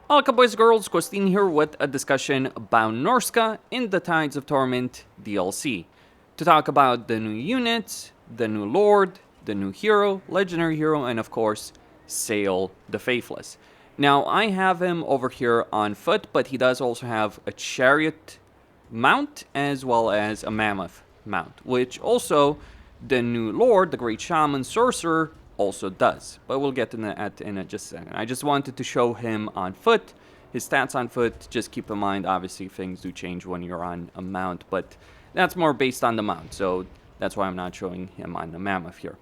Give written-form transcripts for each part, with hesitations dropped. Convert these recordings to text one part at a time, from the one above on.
Welcome boys and girls, Christine here with a discussion about Norsca in the Tides of Torment DLC. To talk about the new units, the new lord, the new hero, legendary hero, and of course, Sayl the Faithless. Now, I have him over here on foot, but he does also have a chariot mount as well as a mammoth mount, which also the new lord, the great shaman sorcerer, also does, but we'll get to that in just a second. I just wanted to show him on foot, his stats on foot. Just keep in mind, obviously, things do change when you're on a mount, but that's more based on the mount, so that's why I'm not showing him on the mammoth here.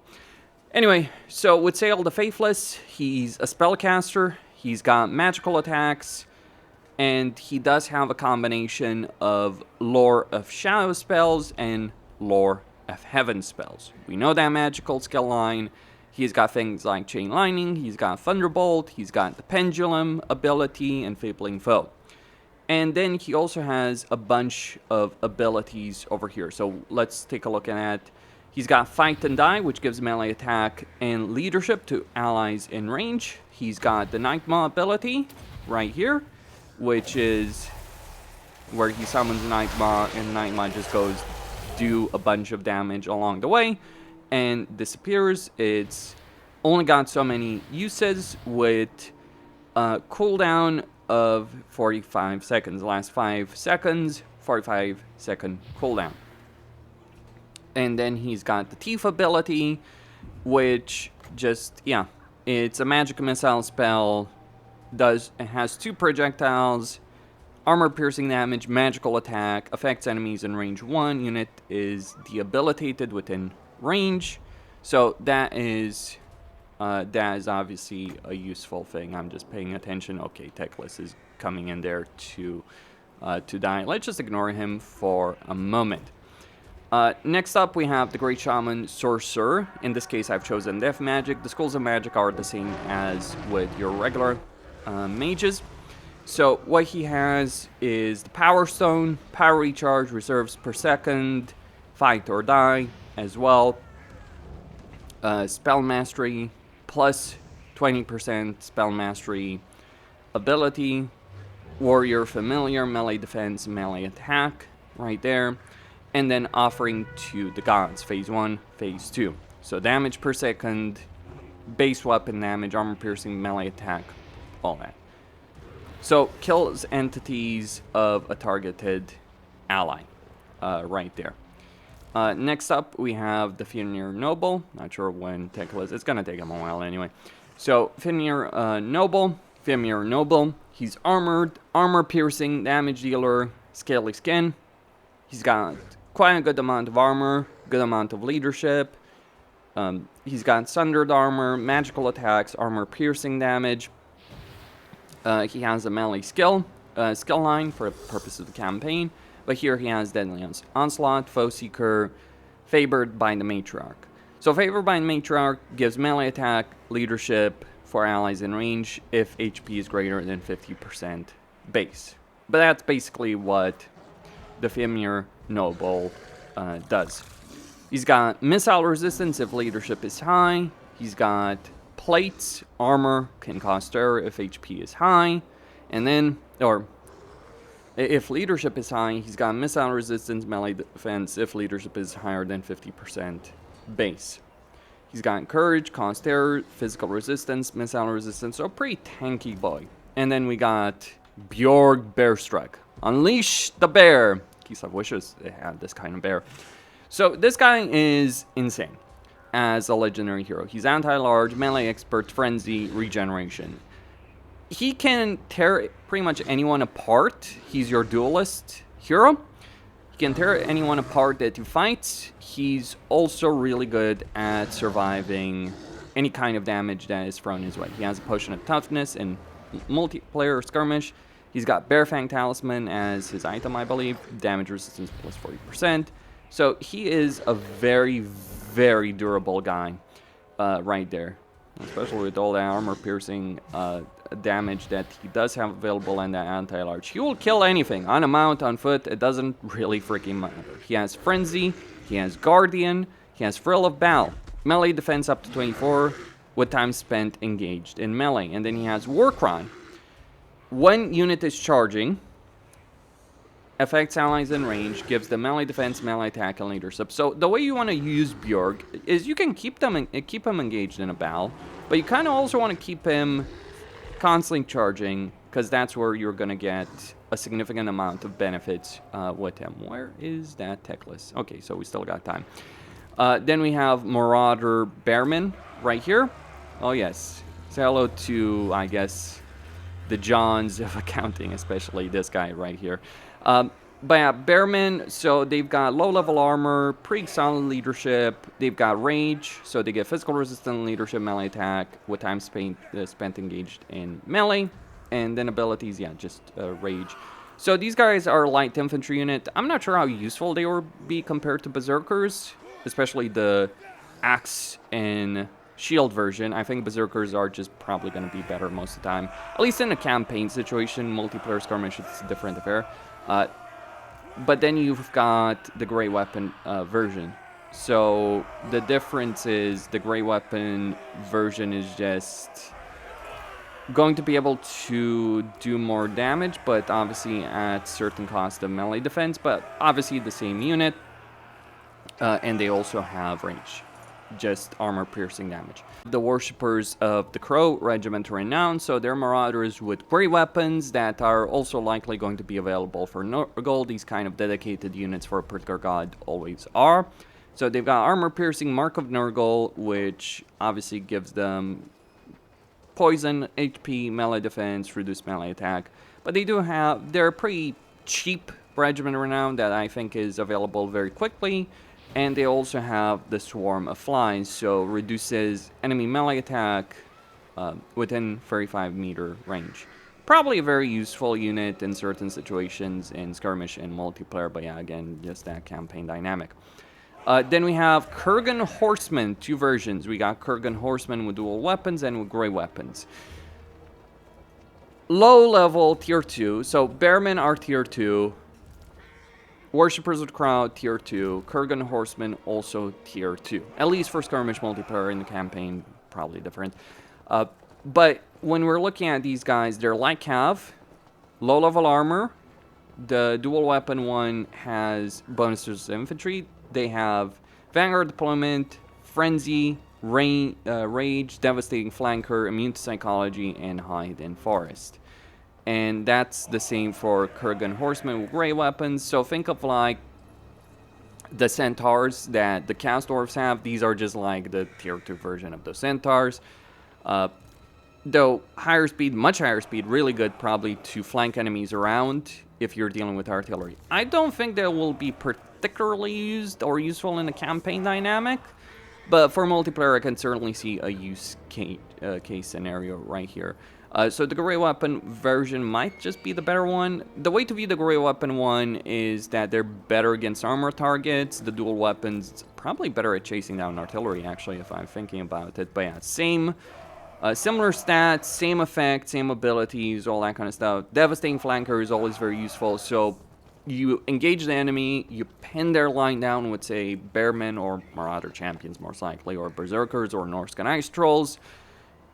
Anyway, so with Sayl the Faithless, he's a spellcaster, he's got magical attacks, and he does have a combination of Lore of Shadow spells and Lore of Heaven spells. We know that magical skill line. He's got things like Chain Lightning, he's got Thunderbolt, he's got the Pendulum ability, and Fabling Foe. And then he also has a bunch of abilities over here. So let's take a look at that. He's got Fight and Die, which gives melee attack and leadership to allies in range. He's got the Nightmaw ability right here, which is where he summons Nightmaw, and Nightmaw just goes do a bunch of damage along the way and disappears. It's only got so many uses with a cooldown of 45 seconds. Last 5 seconds, 45-second cooldown. And then he's got the Thief ability, which just, yeah, it's a magic missile spell. It has 2 projectiles, armor piercing damage, magical attack, affects enemies in range 1. Unit is debilitated within range, so that is obviously a useful thing. I'm just paying attention. Okay, Techless is coming in there to die. Let's just ignore him for a moment. Next up, we have the Great Shaman Sorcerer. In this case, I've chosen Death Magic. The schools of magic are the same as with your regular mages. So what he has is the Power Stone, Power Recharge, reserves per second, Fight or Die as well, Spell Mastery, plus 20% Spell Mastery ability, Warrior Familiar, Melee Defense, Melee Attack, right there, and then Offering to the Gods, Phase 1, Phase 2. So damage per second, base weapon damage, armor piercing, melee attack, all that. So kills entities of a targeted ally, right there. Next up, we have the Fimir Noble. Not sure when Techless. It's gonna take him a while anyway. So Fimir Noble. He's armored, armor piercing, damage dealer, scaly skin. He's got quite a good amount of armor, good amount of leadership. He's got sundered armor, magical attacks, armor piercing damage. He has a melee skill line for the purpose of the campaign. But here he has Deadly Onslaught, Foe Seeker, Favored by the Matriarch. So Favored by the Matriarch gives melee attack, leadership for allies in range if HP is greater than 50% base. But that's basically what the Fimir Noble does. He's got missile resistance if leadership is high. He's got plates, armor, can cause terror if HP is high. And then, if leadership is high, he's got missile resistance, melee defense if leadership is higher than 50% base. He's got courage, cause terror, physical resistance, missile resistance, so a pretty tanky boy. And then we got Beorg bearstruck. Unleash the bear. Geez, I wishes they had this kind of bear. So this guy is insane as a legendary hero. He's anti-large, melee expert, frenzy, regeneration. He can tear pretty much anyone apart. He's your duelist hero. He can tear anyone apart that he fights. He's also really good at surviving any kind of damage that is thrown his way. He has a potion of toughness and multiplayer skirmish. He's got Bear Fang Talisman as his item, I believe. Damage resistance plus 40%. So he is a very, very durable guy right there. Especially with all the armor piercing damage that he does have available and that anti-large. He will kill anything, on a mount, on foot, it doesn't really freaking matter. He has Frenzy, he has Guardian, he has Thrill of Battle, melee defense up to 24, with time spent engaged in melee. And then he has War Cry, When unit is charging, affects allies in range, gives them melee defense, melee attack, and leadership. So the way you want to use Beorg is you can keep him engaged in a battle, but you kind of also want to keep him constantly charging, because that's where you're going to get a significant amount of benefits with him. Where is that tech list? Okay, so we still got time. Then we have Marauder Bearman right here. Oh yes, say hello to, I guess, the Johns of accounting, especially this guy right here. But yeah, Bearmen, so they've got low-level armor, pretty solid leadership. They've got rage, so they get physical resistance, leadership, melee attack, with time spent engaged in melee. And then abilities, yeah, just rage. So these guys are light infantry unit. I'm not sure how useful they would be compared to berserkers, especially the axe and shield version. I think berserkers are just probably going to be better most of the time. At least in a campaign situation, multiplayer skirmish, it's a different affair. But then you've got the Grey Weapon version. So the difference is the Grey Weapon version is just going to be able to do more damage, but obviously at certain cost of melee defense, but obviously the same unit. And they also have range, just armor-piercing damage. The worshippers of the Crow Regiment are renowned, so they're marauders with great weapons that are also likely going to be available for Nurgle. These kind of dedicated units for a particular god always are. So they've got armor-piercing Mark of Nurgle, which obviously gives them poison, HP, melee defense, reduced melee attack. But they do have, they're a pretty cheap regiment renown that I think is available very quickly. And they also have the Swarm of Flies, so reduces enemy melee attack within 35-meter range. Probably a very useful unit in certain situations in skirmish and multiplayer, but yeah, again, just that campaign dynamic. Then we have Kurgan Horsemen, two versions. We got Kurgan Horsemen with dual weapons and with grey weapons. Low level, tier 2, so Bearmen are tier 2. Worshippers of the Crowd, tier 2. Kurgan Horsemen, also tier 2. At least for skirmish multiplayer. In the campaign, probably different. But when we're looking at these guys, they're light cav, low level armor. The dual weapon one has bonuses to infantry. They have Vanguard deployment, Frenzy, Rage, Devastating Flanker, Immune to Psychology, and Hide in Forest. And that's the same for Kurgan Horsemen with grey weapons. So think of like the centaurs that the Chaos Dwarves have. These are just like the tier 2 version of those centaurs. Though higher speed, much higher speed, really good probably to flank enemies around if you're dealing with artillery. I don't think they will be particularly used or useful in a campaign dynamic. But for multiplayer, I can certainly see a use case scenario right here. So the Grey Weapon version might just be the better one. The way to view the Grey Weapon one is that they're better against armor targets. The dual weapons probably better at chasing down artillery, actually, if I'm thinking about it. But yeah, same, similar stats, same effect, same abilities, all that kind of stuff. Devastating Flanker is always very useful. So you engage the enemy, you pin their line down with, say, Bearmen or Marauder Champions, most likely, or Berserkers or Norsca Ice Trolls.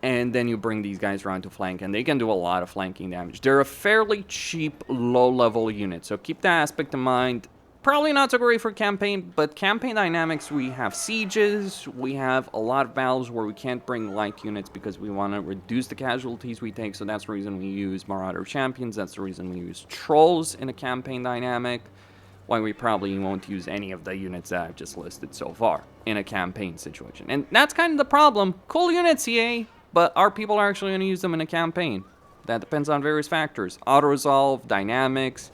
And then you bring these guys around to flank, and they can do a lot of flanking damage. They're a fairly cheap, low-level unit, so keep that aspect in mind. Probably not so great for campaign, but campaign dynamics, we have sieges, we have a lot of battles where we can't bring light units because we want to reduce the casualties we take, so that's the reason we use Marauder Champions, that's the reason we use Trolls in a campaign dynamic, why we probably won't use any of the units that I've just listed so far in a campaign situation. And that's kind of the problem. Cool units, EA. But are people actually going to use them in a campaign? That depends on various factors. Auto-resolve, dynamics,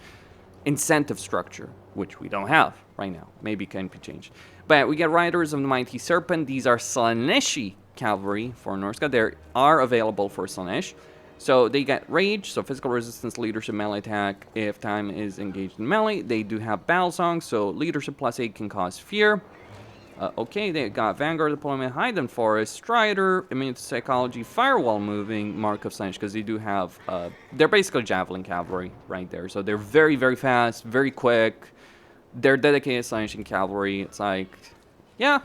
incentive structure, which we don't have right now. Maybe can be changed. But we get Riders of the Mighty Serpent. These are Slaaneshi cavalry for Norsca. They are available for Slaanesh. So they get Rage, so physical resistance, leadership, melee attack. If time is engaged in melee, they do have Battle Song, so leadership +8 can cause fear. Okay, they got Vanguard deployment, Hide in Forest, Strider, Immune to Psychology, Firewall moving, Mark of Slaanesh, because they do have, they're basically Javelin Cavalry right there. So they're very, very fast, very quick. They're dedicated Slaaneshing Cavalry. It's like, yeah,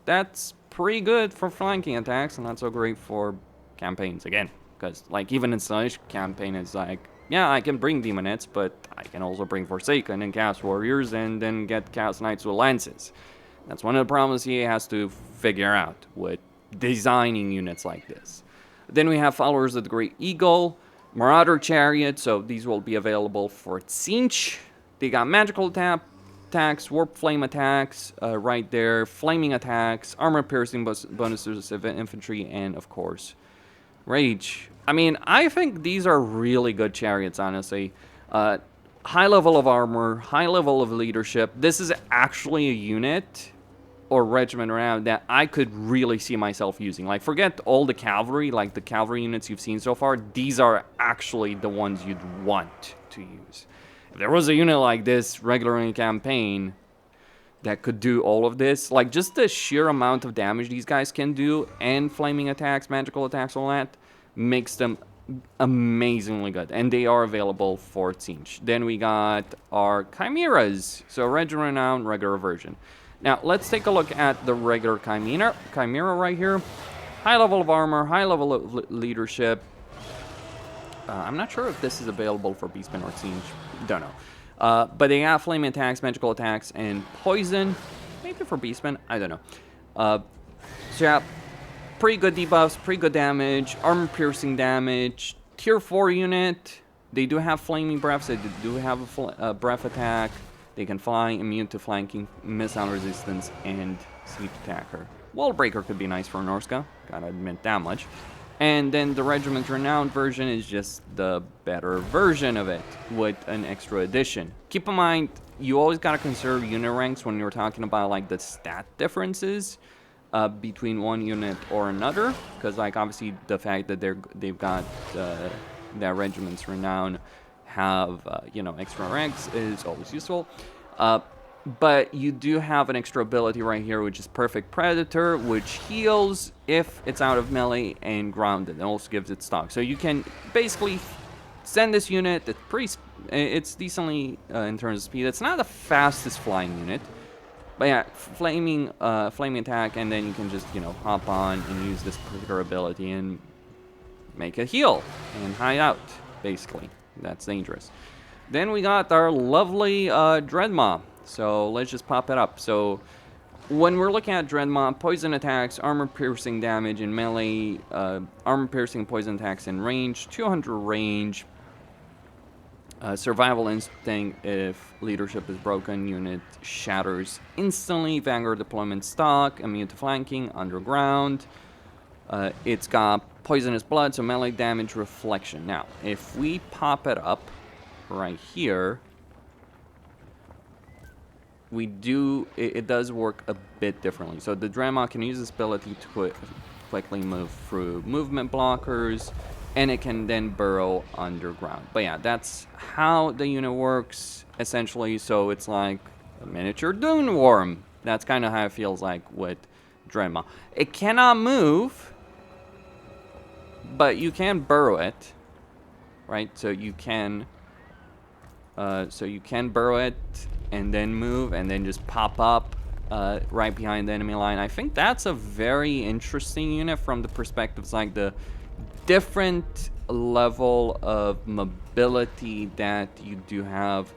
that's pretty good for flanking attacks, and not so great for campaigns, again. Because, like, even in Slash campaign, it's like, yeah, I can bring Demonettes, but I can also bring Forsaken and Chaos Warriors and then get Chaos Knights with Lances. That's one of the problems he has to figure out with designing units like this. Then we have Followers of the Great Eagle, Marauder Chariot, so these will be available for Tzeentch. They got magical attacks, warp flame attacks right there, flaming attacks, armor piercing bonuses of infantry, and of course, rage. I mean, I think these are really good chariots, honestly. High level of armor, high level of leadership. This is actually a unit or regiment around that I could really see myself using. Like, forget all the cavalry, like the cavalry units you've seen so far. These are actually the ones you'd want to use. If there was a unit like this regular in campaign that could do all of this, like just the sheer amount of damage these guys can do, and flaming attacks, magical attacks, all that, makes them amazingly good. And they are available for Tzeentch. Then we got our Chimeras. So Regiment Renown, regular version. Now, let's take a look at the regular Chimera right here. High level of armor, high level of leadership. I'm not sure if this is available for Beastman or Tzeentch. Don't know. But they have flame attacks, magical attacks, and poison. Maybe for Beastman, I don't know. So yeah, pretty good debuffs, pretty good damage, armor piercing damage. Tier 4 unit. They do have flaming breaths. They do have a breath attack. They can fly, immune to flanking, missile resistance, and siege attacker. Wall breaker could be nice for Norsca, gotta admit that much. And then the Regiment Renowned version is just the better version of it, with an extra addition. Keep in mind, you always gotta consider unit ranks when you're talking about like the stat differences between one unit or another, because like obviously the fact that they've got that Regiment's Renown have extra ranks is always useful, but you do have an extra ability right here, which is Perfect Predator, which heals if it's out of melee and grounded, and also gives it stock. So you can basically send this unit. It's decently in terms of speed. It's not the fastest flying unit, but yeah, flaming attack, and then you can just hop on and use this particular ability and make a heal and hide out basically. That's dangerous. Then we got our lovely Dreadmaw. So let's just pop it up. So when we're looking at Dreadmaw, poison attacks, armor piercing damage in melee, armor piercing poison attacks in range, 200 range, survival instinct if leadership is broken, unit shatters instantly, vanguard deployment stock, immune to flanking, underground. It's got poisonous blood, so melee damage reflection. Now, if we pop it up right here, it does work a bit differently. So the Dreadmaw can use this ability to quickly move through movement blockers, and it can then burrow underground. But yeah, that's how the unit works, essentially. So it's like a miniature Dune Worm. That's kind of how it feels like with Dreadmaw. It cannot move, but you can burrow it, right? So you can burrow it and then move and then just pop up right behind the enemy line. I think that's a very interesting unit from the perspectives like the different level of mobility that you do have.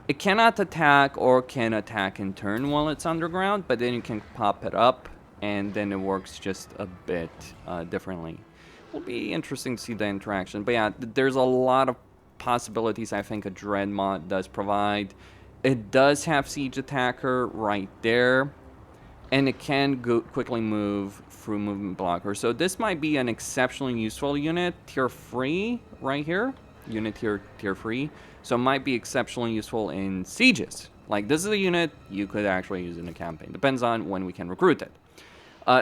It cannot attack or can attack in turn while it's underground, but then you can pop it up, and then it works just a bit differently. Will be interesting to see the interaction. But yeah, there's a lot of possibilities I think a Dreadmaw does provide. It does have siege attacker right there, and it can quickly move through movement blocker. So this might be an exceptionally useful unit, tier 3 right here. Unit tier 3. So it might be exceptionally useful in sieges. Like, this is a unit you could actually use in a campaign. Depends on when we can recruit it.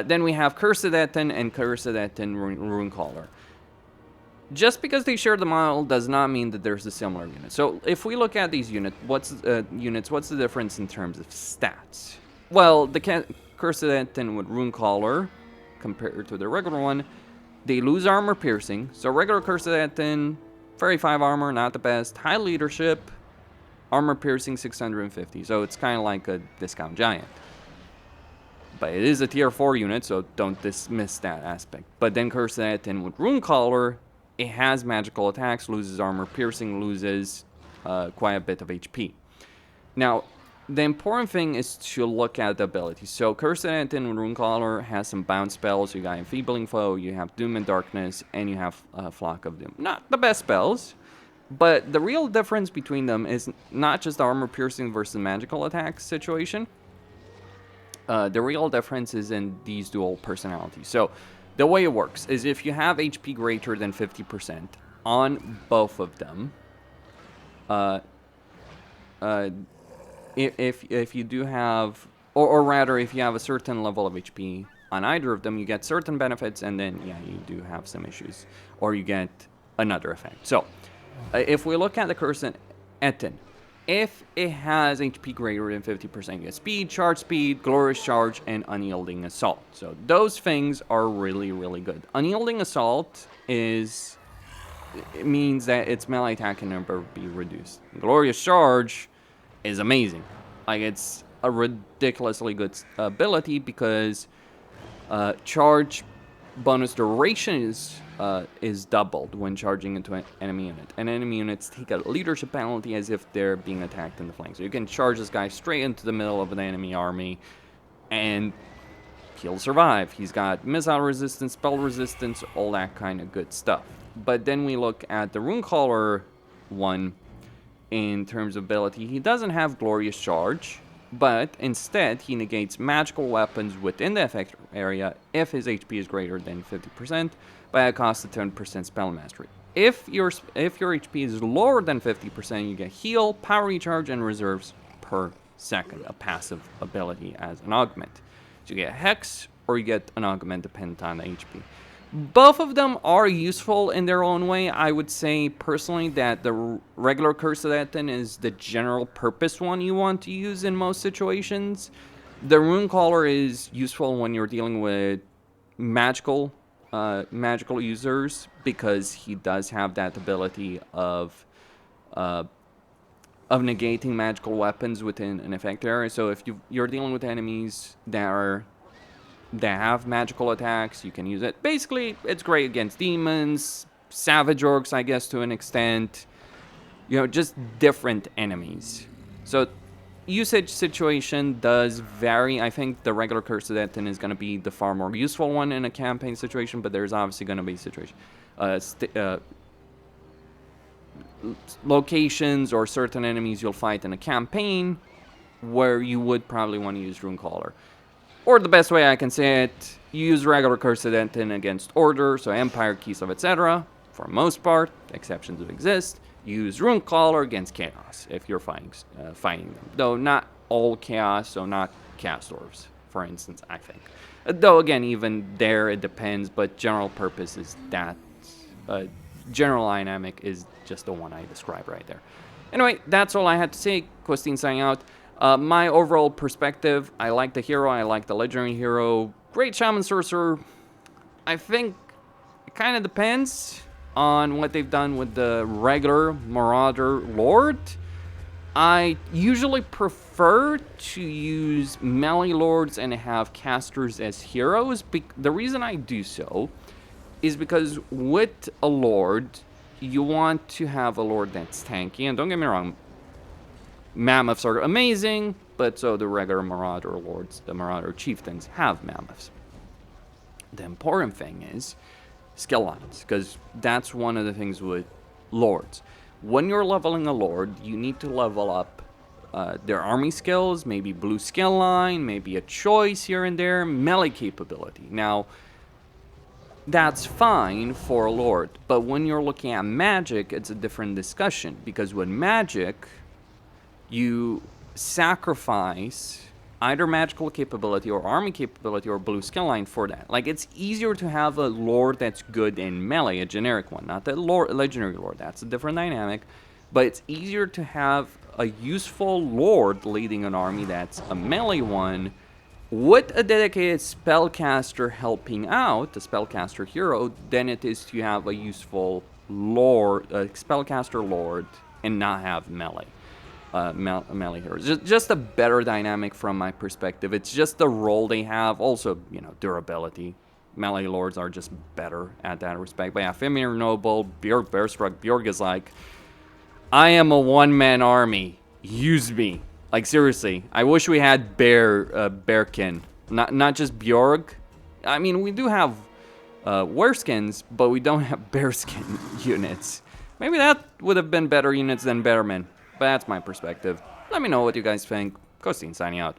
Then we have Curs'd Ettin and Curs'd Ettin Runecaller. Just because they share the model does not mean that there's a similar unit. So if we look at these units, what's the difference in terms of stats? Well, the Curs'd Ettin with Runecaller, compared to the regular one, they lose armor piercing. So regular Curs'd Ettin, 35 armor, not the best. High leadership, armor piercing 650. So it's kind of like a discount giant. But it is a tier 4 unit, so don't dismiss that aspect. But then Curs'd Ettin with Runecaller, it has magical attacks, loses armor piercing, loses quite a bit of HP. Now, the important thing is to look at the abilities. So Curs'd Ettin with Runecaller has some bounce spells. You got Enfeebling Foe, you have Doom and Darkness, and you have Flock of Doom. Not the best spells, but the real difference between them is not just the armor piercing versus magical attack situation. The real difference is in these dual personalities. So the way it works is if you have HP greater than 50% on both of them, if you do have, or rather if you have a certain level of HP on either of them, you get certain benefits, and then yeah, you do have some issues, or you get another effect. So if we look at the Curs'd Ettin, if it has HP greater than 50%, you get speed, glorious charge, and unyielding assault. So those things are really, really good. Unyielding assault it means that its melee attack can never be reduced. Glorious charge is amazing. Like, it's a ridiculously good ability because charge bonus duration is doubled when charging into an enemy unit. And enemy units take a leadership penalty as if they're being attacked in the flank. So you can charge this guy straight into the middle of an enemy army, and he'll survive. He's got missile resistance, spell resistance, all that kind of good stuff. But then we look at the Runecaller one in terms of ability. He doesn't have Glorious Charge, but instead he negates magical weapons within the effect area if his HP is greater than 50% by a cost of 10% spell mastery. If your HP is lower than 50%, you get heal, power recharge, and reserves per second, a passive ability as an augment. So you get Hex, or you get an augment dependent on the HP. Both of them are useful in their own way. I would say personally that the regular Curs'd Ettin is the general purpose one you want to use in most situations. The Runecaller is useful when you're dealing with magical users, because he does have that ability of negating magical weapons within an effect area. So if you're dealing with enemies that have magical attacks, you can use it. Basically, it's great against demons, savage orcs, I guess, to an extent. You know, just different enemies. So usage situation does vary. I think the regular Curs'd Ettin is going to be the far more useful one in a campaign situation, but there's obviously going to be locations or certain enemies you'll fight in a campaign where you would probably want to use Runecaller. Or the best way I can say it, you use regular Curs'd Ettin against Order, so Empire, Kislev, etc. For the most part, exceptions do exist. You use Runecaller against Chaos if you're fighting them. Though not all Chaos, so not Chaos Dwarves, for instance, I think. Though again, even there it depends, but general purpose is that. General dynamic is just the one I described right there. Anyway, that's all I had to say. Questine signing out. My overall perspective, I like the hero, I like the legendary hero. Great shaman sorcerer. I think it kind of depends on what they've done with the regular Marauder Lord. I usually prefer to use melee lords and have casters as heroes. The reason I do so is because with a lord, you want to have a lord that's tanky. And don't get me wrong, mammoths are amazing, but so the regular Marauder lords, the Marauder chieftains, have mammoths. The important thing is skill lines, because that's one of the things with lords. When you're leveling a lord, you need to level up their army skills, maybe blue skill line, maybe a choice here and there, melee capability. Now, that's fine for a lord, but when you're looking at magic, it's a different discussion, because with magic, you sacrifice either magical capability or army capability or blue skill line for that. Like, it's easier to have a lord that's good in melee, a generic one, not the legendary lord. That's a different dynamic. But it's easier to have a useful lord leading an army that's a melee one with a dedicated spellcaster helping out, the spellcaster hero, than it is to have a useful lord, a spellcaster lord, and not have melee. melee heroes. Just a better dynamic from my perspective. It's just the role they have. Also, you know, durability. Melee lords are just better at that respect. But yeah, Fimir, Noble, Beorg, bearstruck. Beorg is like, I am a one-man army. Use me. Like, seriously. I wish we had Bearkin. Not just Beorg. I mean, we do have wereskins, but we don't have bearskin units. Maybe that would have been better units than Bearmen. But that's my perspective. Let me know what you guys think. Costin signing out.